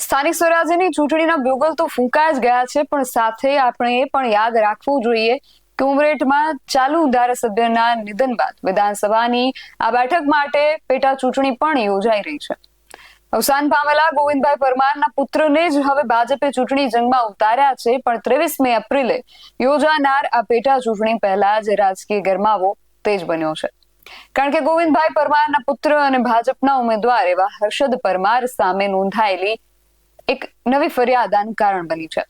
સ્થાનિક સ્વરાજ્યની ચૂંટણીના બ્યુગલ તો ફૂંકાઈ જ ગયા છે, પણ સાથે આપણે એ પણ યાદ રાખવું જોઈએ કે ઉમરેઠમાં ચાલુ ધારાસભ્યના નિધન બાદ વિધાનસભાની આ બેઠક માટે પેટા ચૂંટણી પણ યોજાઈ રહી છે. અવસાન પામેલા ગોવિંદભાઈ પરમારના પુત્રને જ હવે ભાજપે ચૂંટણી જંગમાં ઉતાર્યા છે, પણ 23 એપ્રિલે યોજાનાર આ પેટા ચૂંટણી પહેલા જ રાજકીય ગરમાવો તેજ બન્યો છે. કારણ કે ગોવિંદભાઈ પરમારના પુત્ર અને ભાજપના ઉમેદવાર એવા હર્ષદ પરમાર સામે નોંધાયેલી એક નવી ફરિયાદ આનું કારણ બની છે.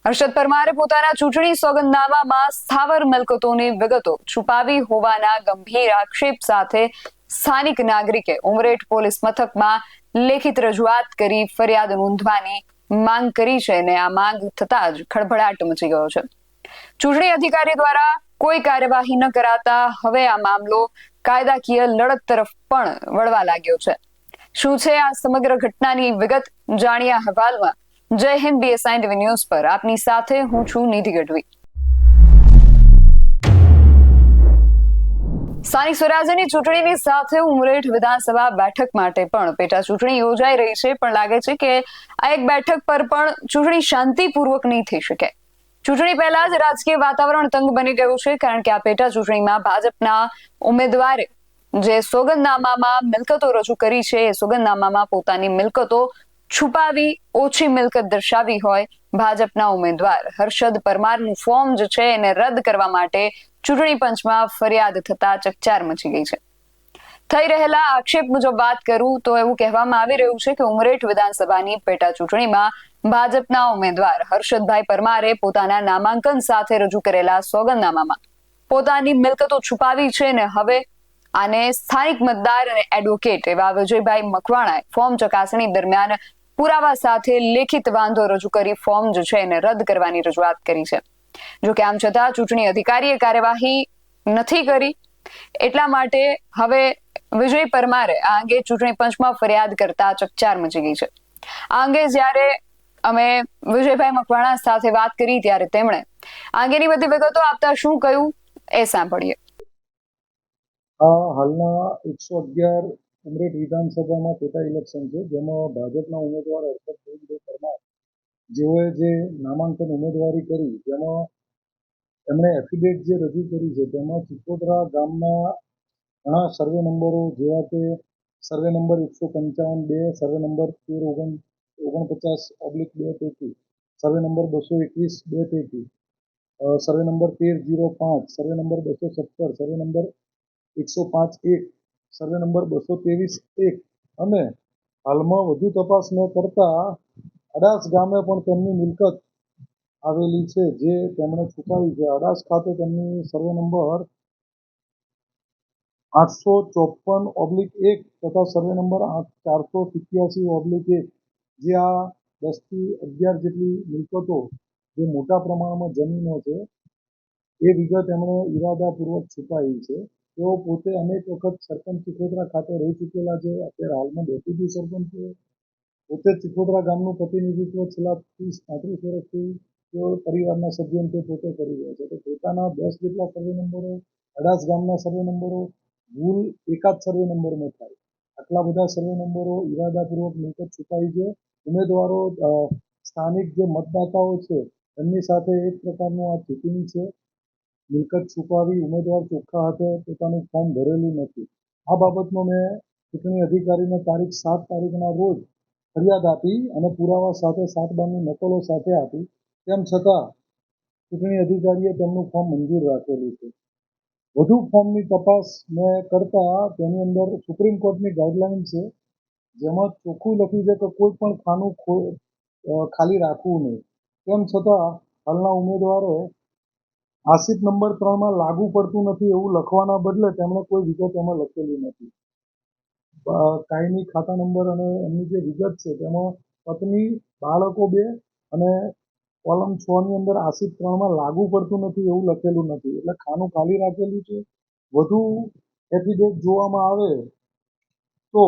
હર્ષદ પરમારે પોતાના ચૂંટણી સોગંદનામામાં સ્થાવર મિલકતોની વિગતો છુપાવી હોવાના ગંભીર આક્ષેપ સાથે સ્થાનિક નાગરિકે ઉમરેઠ પોલીસ મથકમાં લેખિત રજૂઆત કરી ફરિયાદ નોંધવાની માંગ કરી છે, અને આ માંગ થતાં જ ખળભળાટ મચી ગયો છે. ચૂંટણી અધિકારી દ્વારા કોઈ કાર્યવાહી ન કરાતા હવે આ મામલો કાયદાકીય લડત તરફ પણ વળવા લાગ્યો છે. શું છે આ સમગ્ર ઘટનાની વિગત જાણીએ અહેવાલમાં. જય હિન્દ BSI TV ન્યૂઝ પર આપની સાથે હું છું નિધિ ગઢવી. સ્થાનિક સ્વરાજ્યની ચૂંટણીની સાથે ઉમરેઠ વિધાનસભા બેઠક માટે પણ પેટા ચૂંટણી યોજાઈ રહી છે, પણ લાગે છે કે આ એક બેઠક પર પણ ચૂંટણી શાંતિપૂર્વક નહીં થઈ શકે. ચૂંટણી પહેલા જ રાજકીય વાતાવરણ તંગ બની ગયું છે, કારણ કે આ પેટા ચૂંટણીમાં ભાજપના ઉમેદવારે જે સોગંદનામામાં મિલકતો રજૂ કરી છે, એ સોગંદનામામાં પોતાની મિલકતો છુપાવી ઓછી મિલકત દર્શાવી હોય. ભાજપના ઉમેદવાર હર્ષદ પરમારનું ફોર્મ જે છે એને રદ કરવા માટે ચૂંટણી પંચમાં ફરિયાદ થતા ચકચાર મચી ગઈ છે. થઈ રહેલા આક્ષેપ મુજબ વાત કરું તો એવું કહેવામાં આવી રહ્યું છે કે ઉમરેઠ વિધાનસભાની પેટા ચૂંટણીમાં ભાજપના ઉમેદવાર હર્ષદભાઈ પરમારે પોતાના નામાંકન સાથે રજૂ કરેલા સોગંદનામામાં પોતાની મિલકતો છુપાવી છે, ને હવે આને સ્થાનિક મતદાર અને એડવોકેટ એવા વિજયભાઈ મકવાણાએ ફોર્મ ચકાસણી દરમિયાન પુરાવા સાથે લેખિત વાંધો રજૂ કરી ફોર્મ જે છે એને રદ કરવાની રજૂઆત કરી છે. જોકે આમ છતાં ચૂંટણી અધિકારીએ કાર્યવાહી નથી કરી, એટલા માટે હવે વિજય પરમારે આ અંગે ચૂંટણી પંચમાં ફરિયાદ કરતા ચકચાર મચી ગઈ છે. આ અંગે જ્યારે અમે વિજયભાઈ મકવાણા સાથે વાત કરી ત્યારે તેમણે આ અંગેની બધી વિગતો આપતા શું કહ્યું એ સાંભળીએ. હાલના 111 ઉમરેઠ વિધાનસભામાં પેટા ઇલેક્શન છે, જેમાં ભાજપના ઉમેદવાર હર્ષદભાઈ પરમાર જેઓએ જે નામાંકન ઉમેદવારી કરી, જેમાં એમણે એફિડેવિટ જે રજૂ કરી છે, તેમાં ચિત્રોદરા ગામના ઘણા સર્વે નંબરો જેવા કે સર્વે નંબર 155-2, સર્વે નંબર 1349/2 પૈકી, સર્વે નંબર 221-2 પૈકી, survey number 1305, survey number 217, survey number 105-1, survey number 223-1 અને હાલમાં વધુ તપાસ ન કરતા અડાસ ગામે પણ તેમની મિલકત આવેલી છે, જે તેમણે છુપાવી છે. અડાસ ખાતે તેમની સર્વે નંબર 854/1 તથા સર્વે નંબર 487/1, જે આ 10 થી 11 જેટલી મિલકતો, જે મોટા પ્રમાણમાં જમીનો છે, એ વિગત એમણે ઇરાદાપૂર્વક છુપાવી છે. તેઓ પોતે અનેક વખત સરપંચ ચિત્રોદરા ખાતે રહી ચૂકેલા છે. અત્યારે હાલમાં ડેપ્યુટી સરપંચ છે. પોતે ચિત્રોદરા ગામનું પ્રતિનિધિત્વ છેલ્લા 30-35 વર્ષથી તેઓ પરિવારના સભ્યોને તે પોતે કરી રહ્યા છે. તો પોતાના 10 જેટલા સર્વે નંબરો, અડાસ ગામના સર્વે નંબરો, ભૂલ એકાદ સર્વે નંબરમાં થાય, આટલા બધા સર્વે નંબરો ઇરાદાપૂર્વક મિલકત છુપાવી છે. ઉમેદવારો, સ્થાનિક જે મતદાતાઓ છે, એમની સાથે એક પ્રકારનું આ ચીટિંગ છે. મિલકત છુપાવી ઉમેદવાર ચોખ્ખા હાથે પોતાનું ફોર્મ ભરેલું નથી. આ બાબતનો મેં ચૂંટણી અધિકારીને તારીખ 7 તારીખના રોજ ફરિયાદ આપી અને પુરાવા સાથે 7 બારની નકલો સાથે આપી. તેમ છતાં ચૂંટણી અધિકારીએ તેમનું ફોર્મ મંજૂર રાખેલું છે. વધુ ફોર્મની તપાસ મેં કરતા તેની અંદર સુપ્રીમ કોર્ટની ગાઈડલાઈન છે, જેમાં ચોખ્ખું લખ્યું છે કે કોઈ પણ ખાનું ખાલી રાખવું નહીં. તેમ છતાં હાલના ઉમેદવારે આસિફ નંબર 3માં લાગુ પડતું નથી એવું લખવાના બદલે તેમણે કોઈ વિગત એમાં લખેલી નથી. કાયમી ખાતા નંબર અને એમની જે વિગત છે તેમાં પત્ની, બાળકો 2 અને કોલમ 6ની અંદર આસિફ 3માં લાગુ પડતું નથી એવું લખેલું નથી, એટલે ખાનું ખાલી રાખેલું છે. વધુ એફિડેવિટ જોવામાં આવે તો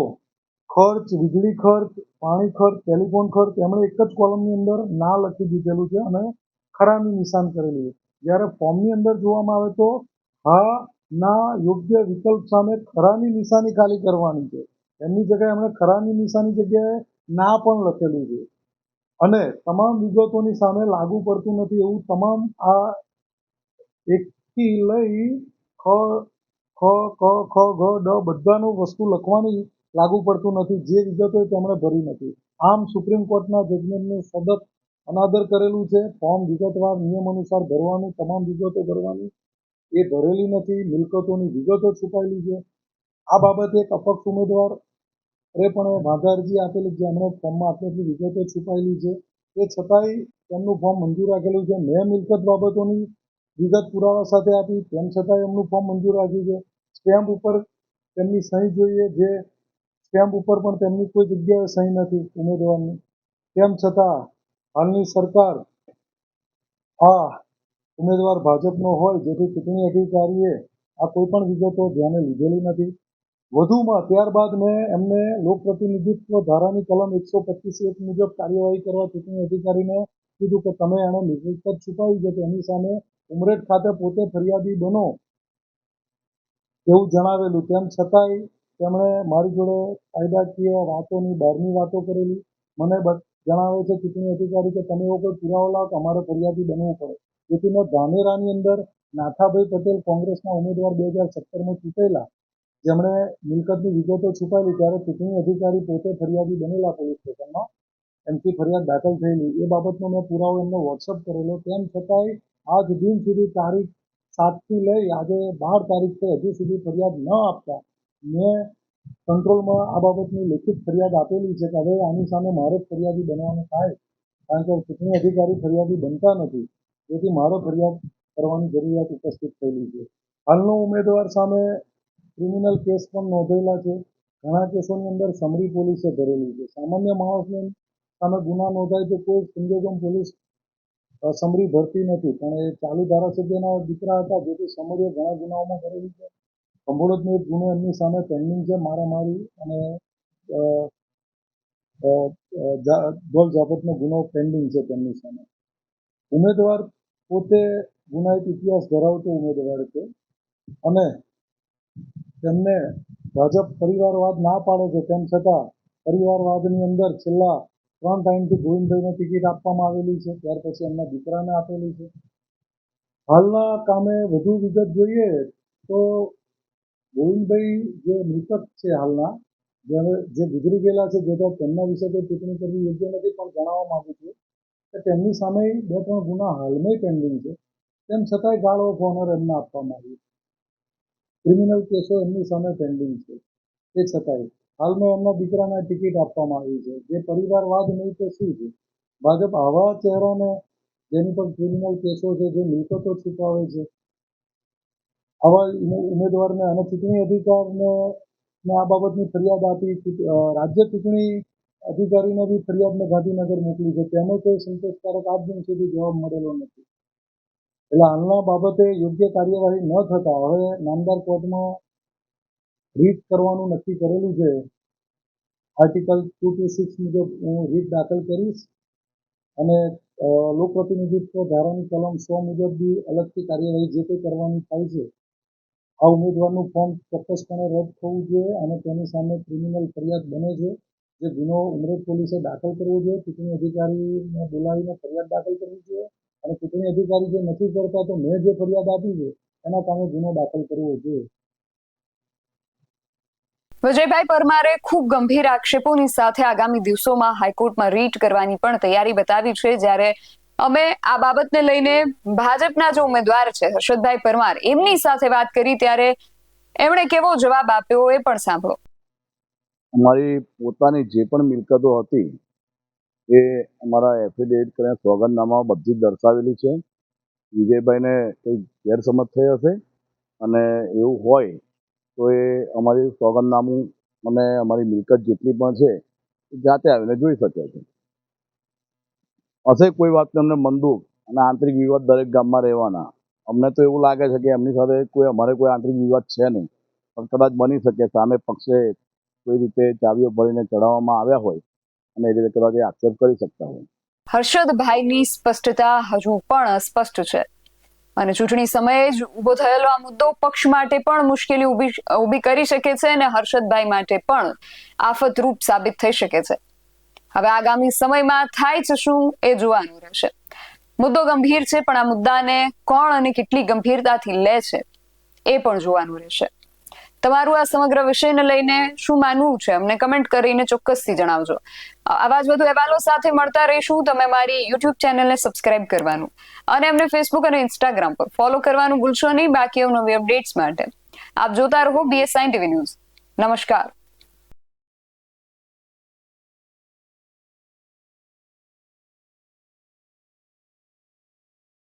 ખર્ચ, વીજળી ખર્ચ, પાણી ખર્ચ, ટેલિફોન ખર્ચ એમણે એક જ કોલમની અંદર ના લખી દીધેલું છે અને ખરાની નિશાન કરેલું છે. જ્યારે ફોર્મની અંદર જોવામાં આવે તો હા ના યોગ્ય વિકલ્પ સામે ખરાની નિશાની ખાલી કરવાની છે. એમની જગ્યાએ એમણે ખરાની નિશાની જગ્યાએ ના પણ લખેલું છે અને તમામ વિગતોની સામે લાગુ પડતું નથી એવું તમામ આ એકથી લઈ ખ ખ ખ ખ ગ ડ બધાનું વસ્તુ લખવાની લાગુ પડતું નથી. જે વિગતો તેમણે ભરી નથી. આમ સુપ્રીમ કોર્ટના જજમેન્ટનું સતત અનાદર કરેલું છે. ફોર્મ વિગતવાર નિયમ અનુસાર ભરવાનું, તમામ વિગતો ભરવાની એ ભરેલી નથી. મિલકતોની વિગતો છુપાયેલી છે. આ બાબતે એક અપક્ષ ઉમેદવાર પણ વાંધા અરજી આપેલી છે. એમણે ફોર્મમાં આટલી વિગતો છુપાયેલી છે. એ છતાંય તેમનું ફોર્મ મંજૂર રાખેલું છે. મેં મિલકત બાબતોની વિગત પુરાવા સાથે આપી, તેમ છતાં એમનું ફોર્મ મંજૂર રાખ્યું છે. સ્ટેમ્પ ઉપર તેમની સહી જોઈએ, જે સ્ટેમ્પ ઉપર પણ તેમની કોઈ જગ્યાએ સહી નથી ઉમેદવારની. તેમ છતાં હાલની સરકાર આ ઉમેદવાર ભાજપનો હોય, જેથી ચૂંટણી અધિકારીએ આ કોઈ પણ વિગતો ધ્યાને લીધેલી નથી. વધુમાં ત્યારબાદ મેં એમને લોકપ્રતિનિધિત્વ ધારાની કલમ 125(1) મુજબ કાર્યવાહી કરવા ચૂંટણી અધિકારીને કીધું કે તમે એણે મિલકત છુપાવી છે, એની સામે ઉમરેઠ ખાતે પોતે ફરિયાદી બનો એવું જણાવેલું. તેમ છતાંય તેમણે મારી જોડે કાયદાકીય વાતોની બહારની વાતો કરેલી. મને જણાવે છે ચૂંટણી અધિકારી કે તમે એવો કોઈ પુરાવો લાવો તો અમારે ફરિયાદી બનવું પડે. જેથી મેં ધાનેરાની અંદર નાથાભાઈ પટેલ કોંગ્રેસના ઉમેદવાર 2017માં ચૂંટાયેલા, જેમણે મિલકતની વિગતો છુપાયેલી, ત્યારે ચૂંટણી અધિકારી પોતે ફરિયાદી બનેલા પોલીસ સ્ટેશનમાં, એમથી ફરિયાદ દાખલ થયેલી. એ બાબતનો મેં પુરાવો એમને વોટ્સઅપ કરેલો. તેમ છતાંય આજ દિન સુધી તારીખ 7થી લઈ આજે 12 તારીખ છે, હજુ સુધી ફરિયાદ ન આપતા મેં કંટ્રોલમાં આ બાબતની લેખિત ફરિયાદ આપેલી છે કે હવે આની સામે મારે જ ફરિયાદી બનવાનું થાય, કારણ કે ચૂંટણી અધિકારી ફરિયાદી બનતા નથી. તેથી મારે ફરિયાદ કરવાની જરૂરિયાત ઉપસ્થિત થયેલી છે. હાલનો ઉમેદવાર સામે ક્રિમિનલ કેસ પણ નોંધેલા છે. ઘણા કેસોની અંદર સમરી પોલીસે ભરેલી છે. સામાન્ય માણસને સામે ગુના નોંધાય તો કોઈ સંજોગોમાં પોલીસ સમરી ભરતી નથી, પણ એ ચાલુ ધારાસભ્યના દીકરા હતા, જેથી સમરીએ ઘણા ગુનાઓમાં કરેલી છે. કંભોળજનો એક ગુનો એમની સામે પેન્ડિંગ છે, મારામારી અને ઢોલ ઝાપટનો ગુનો પેન્ડિંગ છે તેમની સામે. ઉમેદવાર પોતે ગુનાહિત ઇતિહાસ ધરાવતો ઉમેદવાર છે અને તેમને ભાજપ પરિવારવાદ ના પાડે છે, તેમ છતાં પરિવારવાદની અંદર છેલ્લા 3 ટાઈમથી ગોવિંદભાઈને ટિકિટ આપવામાં આવેલી છે, ત્યાર પછી એમના દીકરાને આપેલી છે. હાલના કામે વધુ વિગત જોઈએ તો ગોવિંદભાઈ જે મૃતક છે હાલના, જે ગુજરી ગયેલા છે, જે તો તેમના વિશે કોઈ ટિપ્પણી કરવી યોગ્ય નથી, પણ જણાવવા માગું છું કે તેમની સામે 2-3 ગુના હાલમાં પેન્ડિંગ છે. તેમ છતાંય ગાર્ડ ઓફ ઓનર એમને આપવામાં આવ્યું. ક્રિમિનલ કેસો એમની સામે પેન્ડિંગ છે. તે છતાંય હાલમાં એમના દીકરાને ટિકિટ આપવામાં આવી છે. જે પરિવારવાદ નહીં તો શું છે? ભાજપ આવા ચહેરાને, જેની પર ક્રિમિનલ કેસો છે, જે મિલકતો છુપાવે છે, આવા ઉમેદવારને અને ચૂંટણી અધિકારીને આ બાબતની ફરિયાદ આપી. રાજ્ય ચૂંટણી અધિકારીને બી ફરિયાદને ગાંધીનગર મોકલી છે, તેનો કોઈ સંતોષકારક આજ દિન સુધી જવાબ મળેલો નથી. એટલે હાલના બાબતે યોગ્ય કાર્યવાહી ન થતાં હવે નામદાર કોર્ટમાં રીટ કરવાનું નક્કી કરેલું છે. આર્ટિકલ 226 મુજબ હું રીટ દાખલ કરીશ અને લોકપ્રતિનિધિત્વ ધારાની કલમ 100 મુજબ બી અલગથી કાર્યવાહી જે કંઈ કરવાની થાય છે. આ ઉમેદવારનું ફોર્મ ચોક્કસપણે રદ થવું જોઈએ અને તેની સામે ક્રિમિનલ ફરિયાદ બને છે. જે ગુનો ઉમરેઠ પોલીસે દાખલ કરવો જોઈએ, ચૂંટણી અધિકારીને બોલાવીને ફરિયાદ દાખલ કરવી જોઈએ અને ચૂંટણી અધિકારી જે નથી કરતા તો મેં જે ફરિયાદ આપી છે એના કામે ગુનો દાખલ કરવો જોઈએ. વિજયભાઈ પરમારે ખૂબ ગંભીર આક્ષેપોની સાથે આગામી દિવસોમાં હાઈકોર્ટમાં રીટ કરવાની પણ તૈયારી બતાવી છે. જ્યારે અમે આ બાબતને લઈને ભાજપના જે ઉમેદવાર છે હર્ષદભાઈ પરમાર, એમની સાથે વાત કરી ત્યારે એમણે કેવો જવાબ આપ્યો એ પણ સાંભળો. અમારી પોતાની જે પણ મિલકતો હતી એ અમારા એફિડેવિટ કરીને સોગંદનામામાં બધી જ દર્શાવેલી છે. વિજયભાઈને કંઈ ગેરસમજ થઈ હશે અને એવું હોય તો એ અમારી સોગંદનામું અને અમારી મિલકત જેટલી પણ છે એ જાતે આવીને જોઈ શકે છે. હશે કોઈ વાતનો એમને મનદુખ અને આંતરિક વિવાદ દરેક ગામમાં રહેવાના. અમને તો એવું લાગે છે કે એમની સાથે અમારે કોઈ આંતરિક વિવાદ છે નહીં, પણ કદાચ બની શકે સામે પક્ષે કોઈ રીતે ચાવીઓ ભરીને ચડાવવામાં આવ્યા હોય અને એ રીતે કદાચ આક્ષેપ કરી શકતા હોય. હર્ષદભાઈની સ્પષ્ટતા હજુ પણ અસ્પષ્ટ છે અને ચૂંટણી સમયે જ ઉભો થયેલો આ મુદ્દો પક્ષ માટે પણ મુશ્કેલી ઊભી કરી શકે છે અને હર્ષદભાઈ માટે પણ આફતરૂપ સાબિત થઈ શકે છે. હવે આગામી સમયમાં થાય છે શું એ જોવાનું રહેશે. મુદ્દો ગંભીર છે, પણ આ મુદ્દાને કોણ અને કેટલી ગંભીરતાથી લે છે એ પણ જોવાનું રહેશે. તમારું આ સમગ્ર વિષયને લઈને શું માનવું છે અમને કમેન્ટ કરીને ચોક્કસથી જણાવજો. આવા જ વધુ અહેવાલો સાથે મળતા રહીશું. તમે મારી યુટ્યુબ ચેનલને સબસ્ક્રાઇબ કરવાનું અને અમને ફેસબુક અને ઇન્સ્ટાગ્રામ પર ફોલો કરવાનું ભૂલશો નહીં. બાકી નવી અપડેટ્સ માટે આપ જોતા રહો BS9 TV ન્યૂઝ. નમસ્કાર.